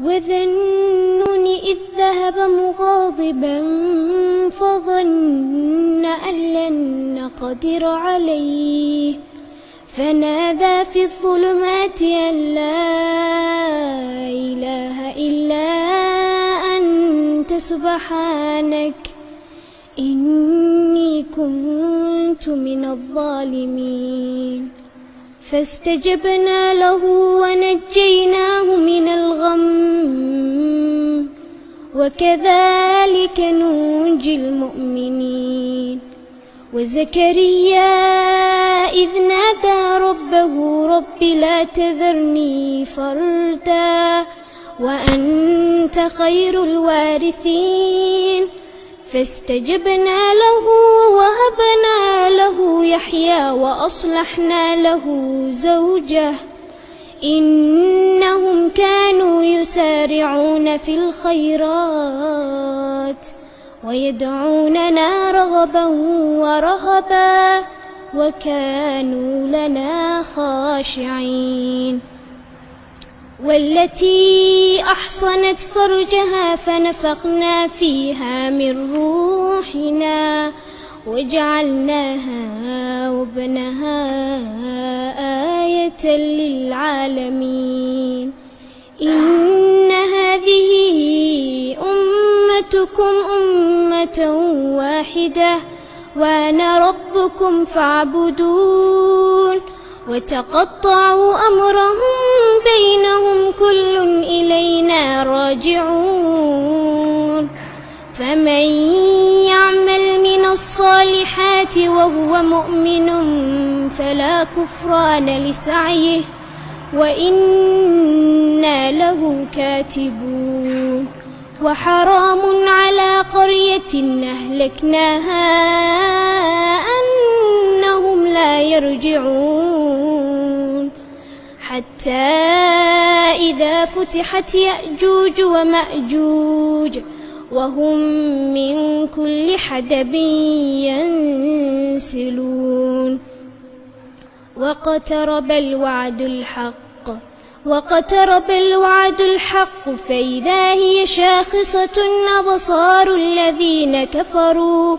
وذا النون إذ ذهب مغاضبا فظن أن لن نقدر عليه فنادى في الظلمات أن لا إله إلا أنت سبحانك إني كنت من الظالمين. فاستجبنا له ونجيناه من الغم وكذلك ننجي المؤمنين. وزكريا إذ نادى ربه رب لا تذرني فردا وأنت خير الوارثين. فاستجبنا له ووهبنا له يحيى وأصلحنا له زوجه إنهم كانوا يسارعون في الخيرات ويدعوننا رغبا ورهبا وكانوا لنا خاشعين. والتي أحصنت فرجها فنفخنا فيها من روحنا وجعلناها وابنها آية للعالمين. إن هذه أمتكم أمة واحدة وأنا ربكم فاعبدون. وتقطعوا أمرهم بينهم كل إلينا راجعون. فمن يعمل من الصالحات وهو مؤمن فلا كفران لسعيه وإنا له كاتبون. وحرام على قرية أهلكناها أنهم لا يرجعون حتى إذا فتحت يأجوج ومأجوج وهم من كل حدب ينسلون. واقترب الوعد الحق فإذا هي شاخصة أبصار الذين كفروا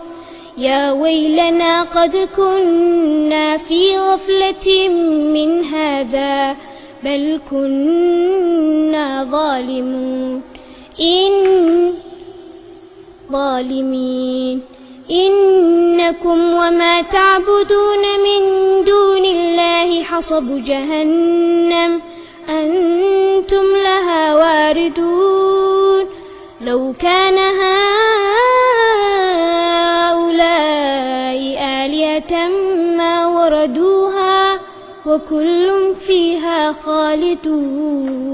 يا ويلنا قد كنا في غفلة من هذا بل كنا ظالمين. إنكم وما تعبدون من دون الله حصب جهنم أنتم لها واردون. لو كان هؤلاء آلهة ما وردوها وكل فيها خالدون.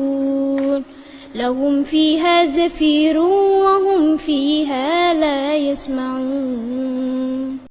لهم فيها زفير وهم فيها لا يسمعون.